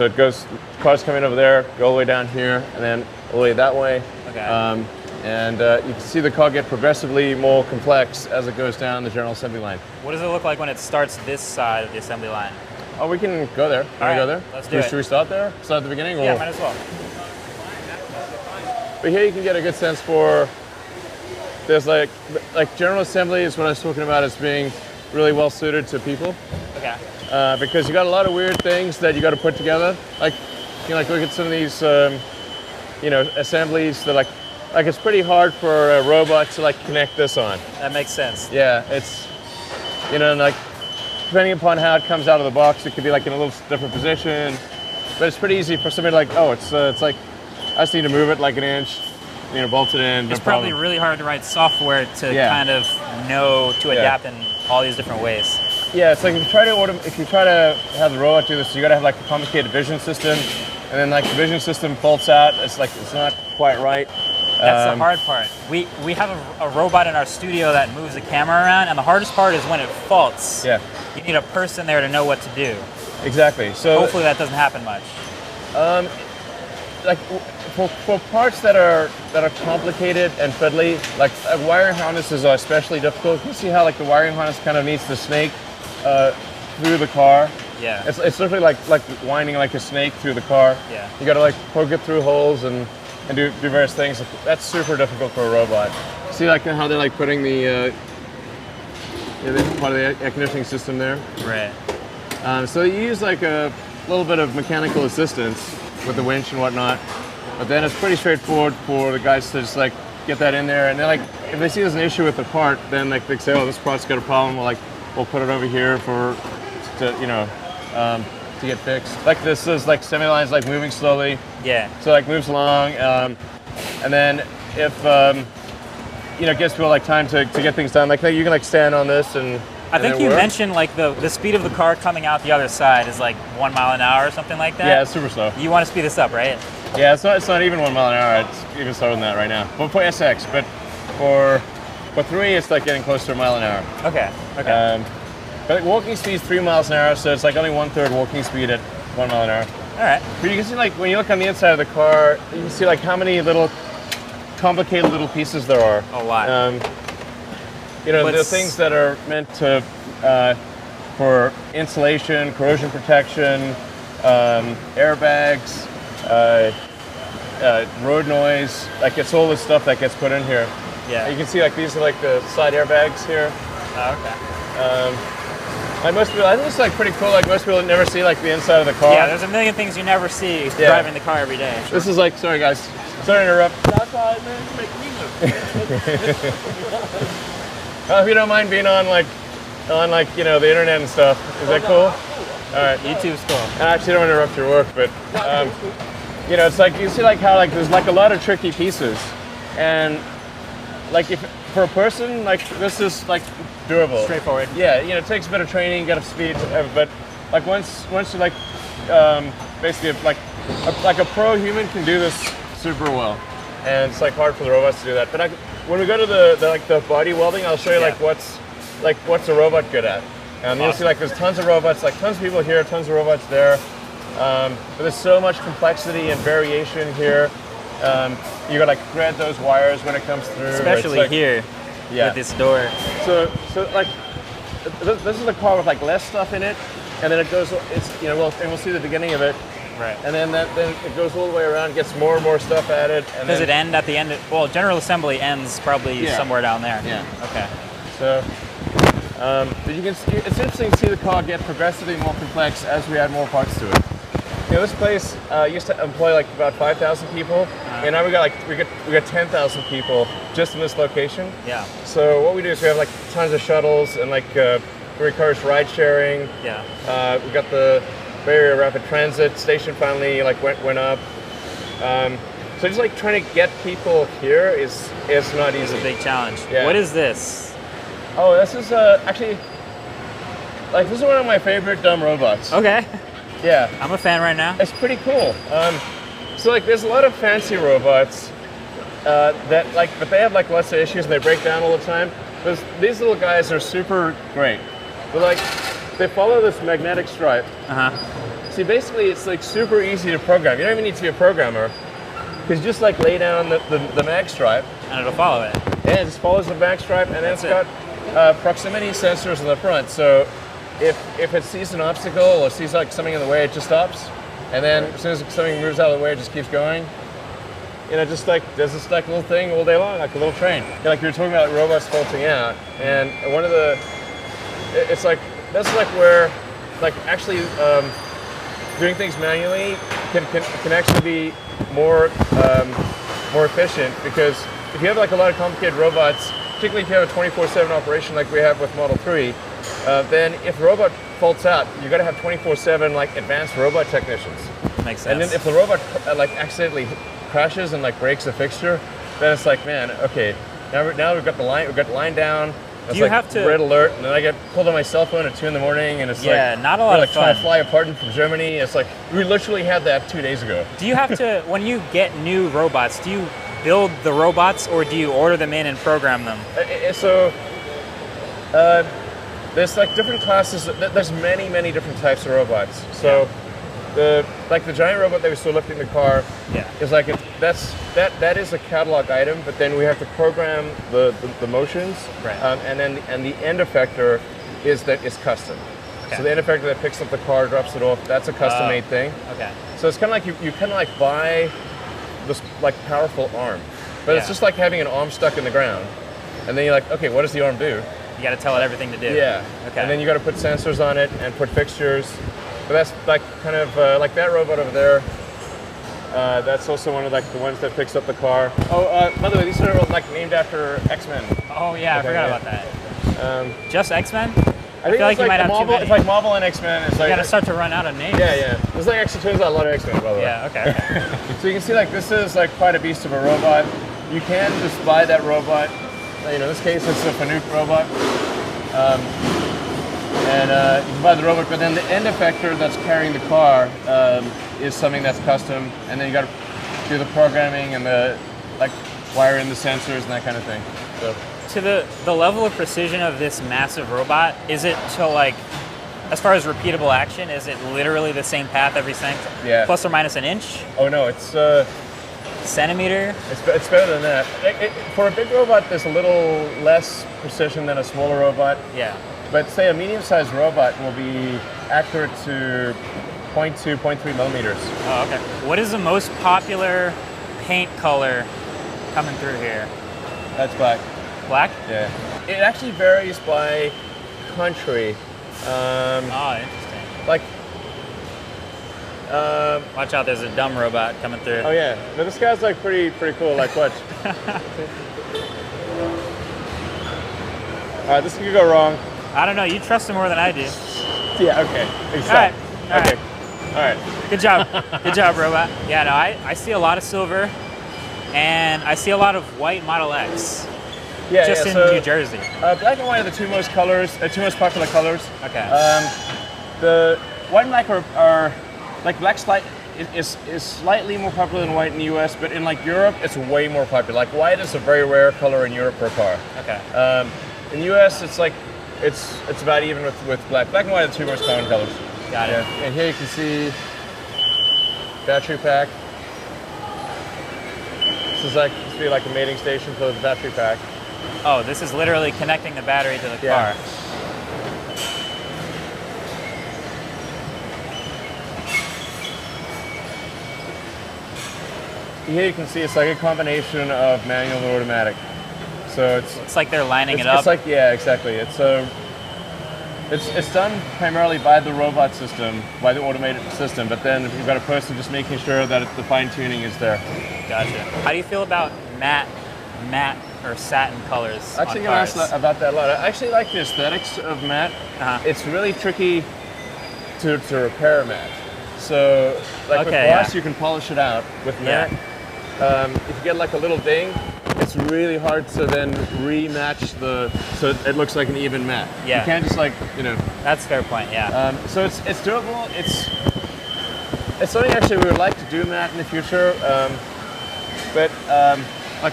So it goes, cars come in over there, go all the way down here, and then all the way that way. Okay. And you can see the car get progressively more complex as it goes down the general assembly line. What does it look like when it starts this side of the assembly line? Oh, we can go there. Can we go there? Let's do it. Should we start there? Start at the beginning? Yeah, might as well. But here you can get a good sense for, there's like general assembly is what I was talking about as being really well suited to people. Okay. Because you got a lot of weird things that you got to put together. Like, you know, like look at some of these, you know, assemblies that like it's pretty hard for a robot to like connect this on. That makes sense. Yeah, it's, you know, like depending upon how it comes out of the box, it could be like in a little different position. But it's pretty easy for somebody like, oh, it's like, I just need to move it like an inch, you know, bolt it in. It's probably really hard to write software to kind of know to adapt in all these different ways. Yeah, it's like if you try to have the robot do this, you got to have like a complicated vision system, and then like the vision system faults out. It's like it's not quite right. That's the hard part. We have a robot in our studio that moves the camera around, and the hardest part is when it faults. Yeah. You need a person there to know what to do. Exactly. So hopefully that doesn't happen much. Like for parts that are complicated and fiddly, like wiring harnesses are especially difficult. You see how like the wiring harness kind of needs to snake through the car. Yeah. It's literally like winding like a snake through the car. Yeah. You got to like poke it through holes and do various things. That's super difficult for a robot. See like how they're like putting the part of the air conditioning system there. Right. So you use like a little bit of mechanical assistance with the winch and whatnot, but then it's pretty straightforward for the guys to just like get that in there, and then like if they see there's an issue with the part, then like they say, oh, this part's got a problem. We'll put it over here to get fixed. Like this is like assembly line's like moving slowly. Yeah. So like moves along, and then if you know, it gives people like time to get things done. Like you can like stand on this and. I think you mentioned like the speed of the car coming out the other side is like 1 mile an hour or something like that. Yeah, it's super slow. You want to speed this up, right? Yeah, it's not even 1 mile an hour. It's even slower than that right now. But for SX, but for 3, it's like getting close to 1 mile an hour. Okay. Okay. But walking speed is 3 miles an hour, so it's like only 1/3 walking speed at 1 mile an hour. All right. But you can see like when you look on the inside of the car, you can see like how many little complicated little pieces there are. A lot. You know, the things that are meant to for insulation, corrosion protection, airbags, road noise. Like it's all this stuff that gets put in here. Yeah. You can see like these are like the side airbags here. Oh, okay. Like most people, I think it's like pretty cool. Like most people never see like the inside of the car. Yeah, there's a million things you never see driving the car every day. Sure. This is like, sorry guys, sorry to interrupt. That's all I meant to make me look. If you don't mind being on like you know the internet and stuff, is that cool? All right, YouTube's cool. I actually don't want to interrupt your work, but you know, it's like you see like how like there's like a lot of tricky pieces, and like if for a person like this is like doable, straightforward. Yeah, you know, it takes a bit of training, get up to speed, but like once you like basically like a pro human can do this super well, and it's like hard for the robots to do that. But when we go to the body welding, I'll show you like what's a robot good at. And you'll see like there's tons of robots, like tons of people here, tons of robots there. But there's so much complexity and variation here. You gotta like thread those wires when it comes through. Especially like, here with this door. So like this is a car with like less stuff in it, and then it goes. It's, you know, we'll see the beginning of it. Right. And then it goes all the way around, gets more and more stuff added. And does it end at the end? Well, general assembly ends probably somewhere down there. Yeah. Okay. So, but you can see, it's interesting to see the car get progressively more complex as we add more parts to it. You know, this place used to employ like about 5,000 people, and now we got 10,000 people just in this location. Yeah. So what we do is we have like tons of shuttles and like we encourage ride sharing. Yeah. We got the Bay Area Rapid Transit station finally like went up. So just like trying to get people here is not easy. It's a big challenge. Yeah. What is this? Oh, this is actually like this is one of my favorite dumb robots. Okay. Yeah. I'm a fan right now. It's pretty cool. So like there's a lot of fancy robots that like, but they have like lots of issues and they break down all the time. But these little guys are super great. But like they follow this magnetic stripe. Uh-huh. So See, basically, it's like super easy to program. You don't even need to be a programmer, because you just like lay down the mag stripe, And it'll follow it. and it just follows the mag stripe, and then it's got proximity sensors on the front. So if it sees an obstacle or sees like something in the way, it just stops, and then as soon as something moves out of the way, it just keeps going. You know, just like does this like little thing all day long, like a little train. Yeah, like you were talking about robots faulting out, and one of the, it's like that's like where, like actually doing things manually can actually be more efficient, because if you have like a lot of complicated robots, particularly if you have a 24/7 operation like we have with Model 3, then if a robot faults out, you got to have 24/7 like advanced robot technicians. Makes sense. And then if the robot like accidentally crashes and like breaks a fixture, then it's like, man, okay, now we've got the line down. It's you like have to red alert, and then I get pulled on my cell phone at 2 in the morning, and it's yeah, like not a lot we're of like trying to fun. fly a part from Germany. It's like we literally had that 2 days ago. Do you have to, when you get new robots, do you build the robots or do you order them in and program them? There's like different classes. There's many different types of robots. So the giant robot that we saw lifting the car is like that is a catalog item, but then we have to program the motions, Right. and the end effector is custom. Okay. So the end effector that picks up the car, drops it off, that's a custom made thing. Okay. So it's kind of like you kind of like buy this like powerful arm, but it's Yeah. just like having an arm stuck in the ground, and then you're like, okay, what does the arm do? You got to tell it everything to do. Yeah. Okay. And then you got to put sensors on it and put fixtures. But that's like kind of like that robot over there. That's also one of like the ones that picks up the car. Oh, by the way, these are like named after X-Men. Oh yeah, I forgot about that. Just X-Men? I think feel like it's you might have too Marvel. many. It's like Marvel and X-Men. It's You like got to start to run out of names. yeah. There's like actually turns out a lot of X-Men, by the way. Yeah. Okay. So you can see like this is like quite a beast of a robot. You can just buy that robot. You know, in this case it's a Fanuc robot. You can buy the robot, but then the end effector that's carrying the car is something that's custom, and then you got to do the programming and the like wire in the sensors and that kind of thing. So To the level of precision of this massive robot, is it to like, as far as repeatable action, is it literally the same path every second? Yeah. Plus or minus an inch? oh no, it's Centimeter? better than that. For a big robot, there's a little less precision than a smaller robot. Yeah. But say a medium-sized robot will be accurate to 0.2, 0.3 millimeters. Oh, okay. What is the most popular paint color coming through here? That's black. Black? Yeah. It actually varies by country. Oh, interesting. Like, Watch out, there's a dumb robot coming through. oh yeah. But this guy's like pretty cool. Like, watch. All right, this could go wrong. I don't know, you trust him more than I do. Yeah. Okay. Alright, Okay. All right. Good job. Good job, robot. Yeah, no, I see a lot of silver and I see a lot of white Model X. Yeah. Just in so, New Jersey. black and white are the two most popular colors. Okay. The white and black are like black is slightly more popular than white in the U.S., but in like Europe, it's way more popular. Like white is a very rare color in Europe for a car. Okay. In the U.S., it's like it's about even with black. Black and white are the two most common colors. Got it. Yeah. And here you can see battery pack. This would be like a mating station for the battery pack. Oh, this is literally connecting the battery to the Yeah. car. Here you can see it's like a combination of manual and automatic. So It's like they're lining it up. It's like, yeah, exactly. It's done primarily by the robot system, by the automated system, but then you've got a person just making sure that the fine tuning is there. Gotcha. How do you feel about matte or satin colors I actually on get asked cars? about that a lot. I actually like the aesthetics of matte. It's really tricky to repair matte. So like with gloss, you can polish it out. With matte, if you get like a little ding, it's really hard to then rematch so it looks like an even matte. Yeah. You can't just like, you know. That's a fair point, yeah. So it's durable. It's something actually we would like to do matte in the future, but